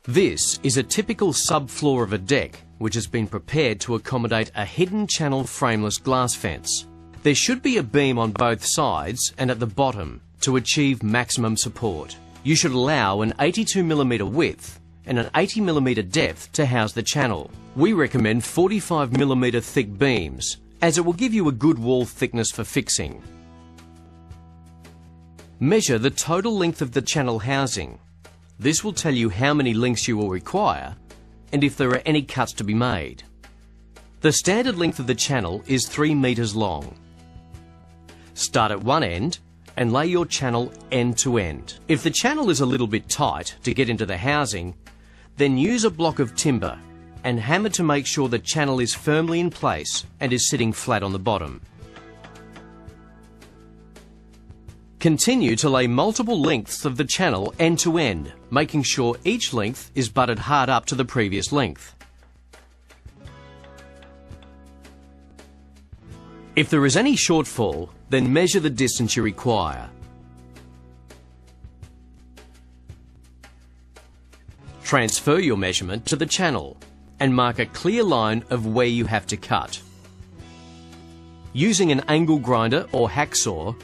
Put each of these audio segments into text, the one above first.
This is a typical subfloor of a deck which has been prepared to accommodate a hidden channel frameless glass fence. There should be a beam on both sides and at the bottom to achieve maximum support. You should allow an 82mm width and an 80mm depth to house the channel. We recommend 45mm thick beams, as it will give you a good wall thickness for fixing. Measure the total length of the channel housing. This will tell you how many links you will require and if there are any cuts to be made. The standard length of the channel is 3 meters long. Start at one end and lay your channel end to end. If the channel is a little bit tight to get into the housing, then use a block of timber and hammer to make sure the channel is firmly in place and is sitting flat on the bottom. Continue to lay multiple lengths of the channel end to end, making sure each length is butted hard up to the previous length. If there is any shortfall, then measure the distance you require. Transfer your measurement to the channel and mark a clear line of where you have to cut. Using an angle grinder or hacksaw,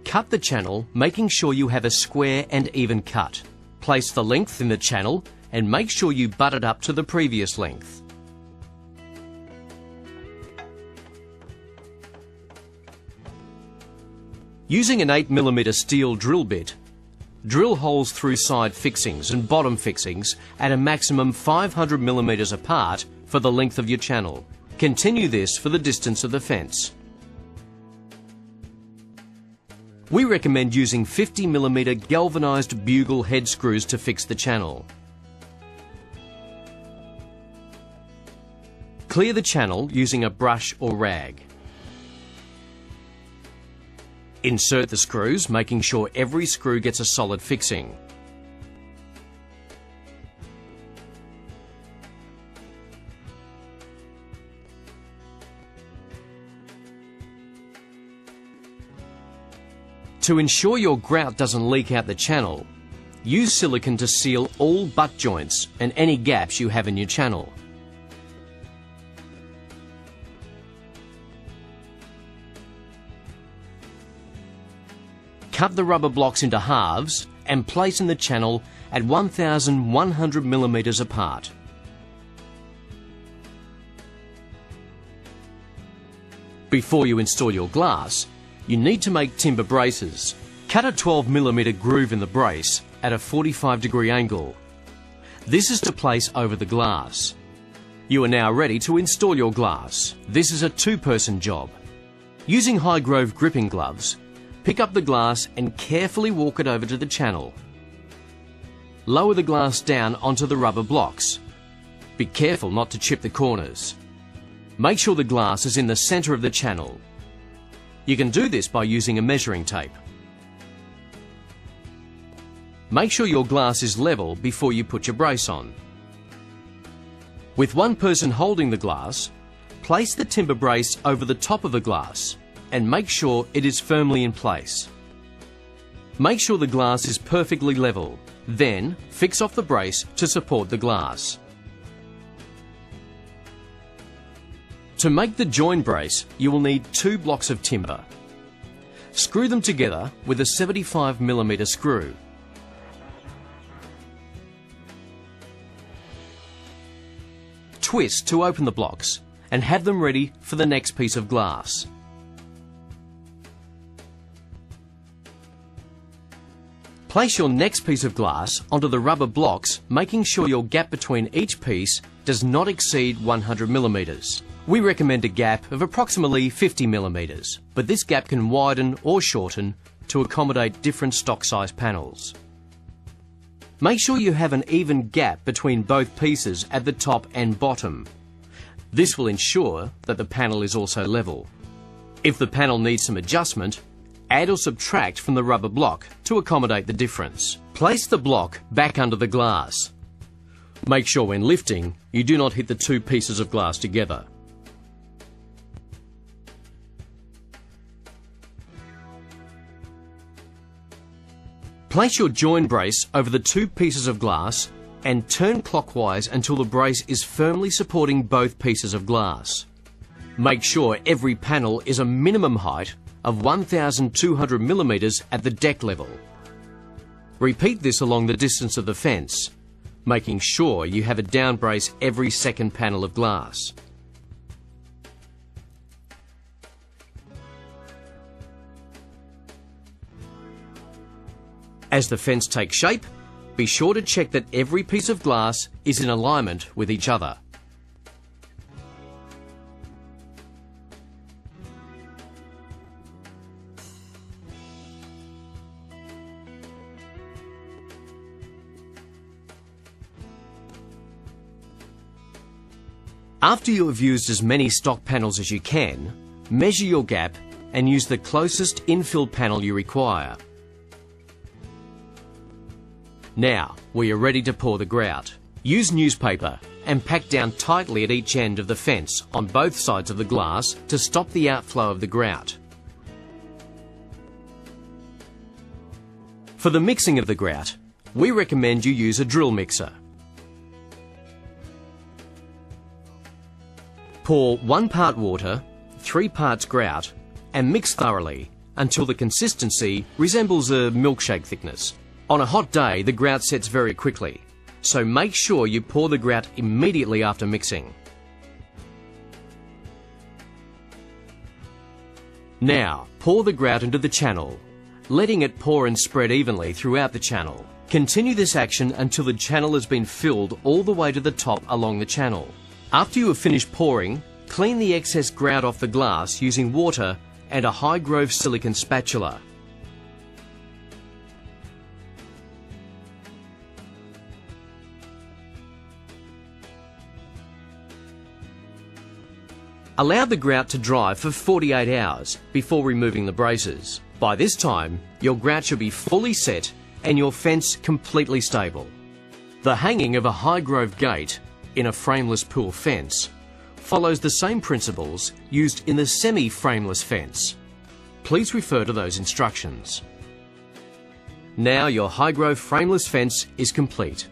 cut the channel, making sure you have a square and even cut. Place the length in the channel and make sure you butt it up to the previous length. Using an 8mm steel drill bit, drill holes through side fixings and bottom fixings at a maximum 500mm apart for the length of your channel. Continue this for the distance of the fence. We recommend using 50mm galvanized bugle head screws to fix the channel. Clear the channel using a brush or rag. Insert the screws, making sure every screw gets a solid fixing. To ensure your grout doesn't leak out the channel, use silicone to seal all butt joints and any gaps you have in your channel. Cut the rubber blocks into halves and place in the channel at 1,100mm apart. Before you install your glass, you need to make timber braces. Cut a 12mm groove in the brace at a 45-degree angle. This is to place over the glass. You are now ready to install your glass. This is a two-person job. Using high grove gripping gloves, pick up the glass and carefully walk it over to the channel. Lower the glass down onto the rubber blocks. Be careful not to chip the corners. Make sure the glass is in the center of the channel. You can do this by using a measuring tape. Make sure your glass is level before you put your brace on. With one person holding the glass, place the timber brace over the top of the glass and make sure it is firmly in place. Make sure the glass is perfectly level, then fix off the brace to support the glass. To make the join brace, you will need 2 blocks of timber. Screw them together with a 75mm screw. Twist to open the blocks and have them ready for the next piece of glass. Place your next piece of glass onto the rubber blocks, making sure your gap between each piece does not exceed 100mm. We recommend a gap of approximately 50mm, but this gap can widen or shorten to accommodate different stock size panels. Make sure you have an even gap between both pieces at the top and bottom. This will ensure that the panel is also level. If the panel needs some adjustment, add or subtract from the rubber block to accommodate the difference. Place the block back under the glass. Make sure when lifting, you do not hit the 2 pieces of glass together. Place your join brace over the 2 pieces of glass and turn clockwise until the brace is firmly supporting both pieces of glass. Make sure every panel is a minimum height of 1,200 millimeters at the deck level. Repeat this along the distance of the fence, making sure you have a down brace every second panel of glass. As the fence takes shape, be sure to check that every piece of glass is in alignment with each other. After you have used as many stock panels as you can, measure your gap and use the closest infill panel you require. Now, we are ready to pour the grout. Use newspaper and pack down tightly at each end of the fence on both sides of the glass to stop the outflow of the grout. For the mixing of the grout, we recommend you use a drill mixer. Pour 1 part water, 3 parts grout, and mix thoroughly until the consistency resembles a milkshake thickness. On a hot day, the grout sets very quickly, so make sure you pour the grout immediately after mixing. Now, pour the grout into the channel, letting it pour and spread evenly throughout the channel. Continue this action until the channel has been filled all the way to the top along the channel. After you have finished pouring, clean the excess grout off the glass using water and a high-growth silicone spatula. Allow the grout to dry for 48 hours before removing the braces. By this time, your grout should be fully set and your fence completely stable. The hanging of a high-grove gate in a frameless pool fence follows the same principles used in the semi-frameless fence. Please refer to those instructions. Now your high-grove frameless fence is complete.